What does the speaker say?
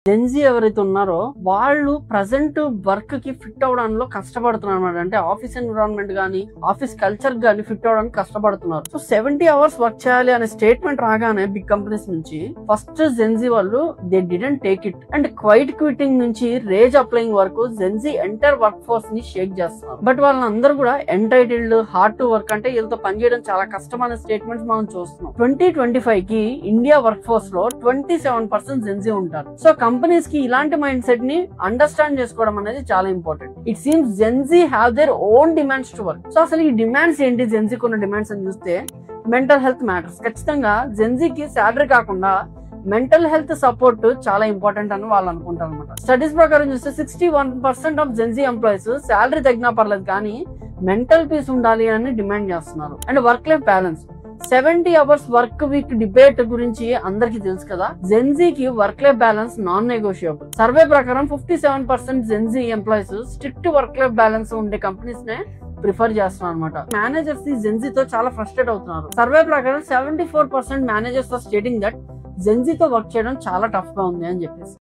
Gen Z ఎవరైతే ఉన్నారో వాళ్ళు ప్రజెంట్ వర్క్ కి ఫిట్ అవడంలో కష్టపడుతున్నారు అన్నమాట. అంటే ఆఫీస్ ఎన్విరాన్మెంట్ గానీ ఆఫీస్ కల్చర్ గానీ ఫిట్ అవడానికి కష్టపడుతున్నారు. సో 70 hours వర్క్ చేయాలి అనే స్టేట్మెంట్ రాగానే బిగ్ కంపెనీస్ నుంచి ఫస్ట్ జెన్జీ వాళ్ళు they didn't take it and quiet quitting నుంచి రేజ్ అప్లైయింగ్ వరకు జెన్జీ ఎంటైర్ వర్క్ ఫోర్స్ ని షేక్ చేస్తున్నారు. బట్ వాళ్ళందరూ కూడా ఎంటైటిల్డ్ హార్డ్ టు వర్క్ అంటే వీళ్ళతో పనిచేయడం చాలా కష్టం అనే స్టేట్మెంట్స్ మనం చూస్తున్నాం. 2025 కి ఇండియా వర్క్ ఫోర్స్ లో 27% జెన్జీ ఉంటారు. సో కంపెనీస్ కి ఇలాంటి మైండ్ సెట్ ని అండర్స్టాండ్ చేసుకోవడం అనేది చాలా important. It seems Gen Z have their own demands to work. So అసలు ఈ డిమాండ్స్ ఏంటి? జెన్జీకి ఉన్న డిమాండ్స్ అని చూస్తే మెంటల్ హెల్త్ మ్యాటర్స్. ఖచ్చితంగా జెన్జీకి శాలరీ కాకుండా మెంటల్ హెల్త్ సపోర్ట్ చాలా ఇంపార్టెంట్ అని వాళ్ళు అనుకుంటారు అనమాట. స్టడీస్ ప్రకారం చూస్తే 61% ఆఫ్ జెన్జీ ఎంప్లాయీస్ శాలరీ తగ్గినా పర్లేదు కానీ మెంటల్ పీస్ ఉండాలి అని డిమాండ్ చేస్తున్నారు. And work life balance. 70 hours work week debate గురించి అందరికి తెలుసు కదా. జెన్జీకి work life balance non negotiable. Survey ప్రకారం 57% Gen Z employees strict work life balance ఉండే కంపెనీస్ నే ప్రిఫర్ చేస్తున్నారు అనమాట. మేనేజర్స్ ఈ జెన్జీతో చాలా ఫ్రస్ట్రేట్ అవుతున్నారు. సర్వే ప్రకారం 74% మేనేజర్స్ ఆర్ స్టేటింగ్ దట్ జెన్జీతో వర్క్ చేయడం చాలా టఫ్ గా ఉంది అని చెప్పేసి.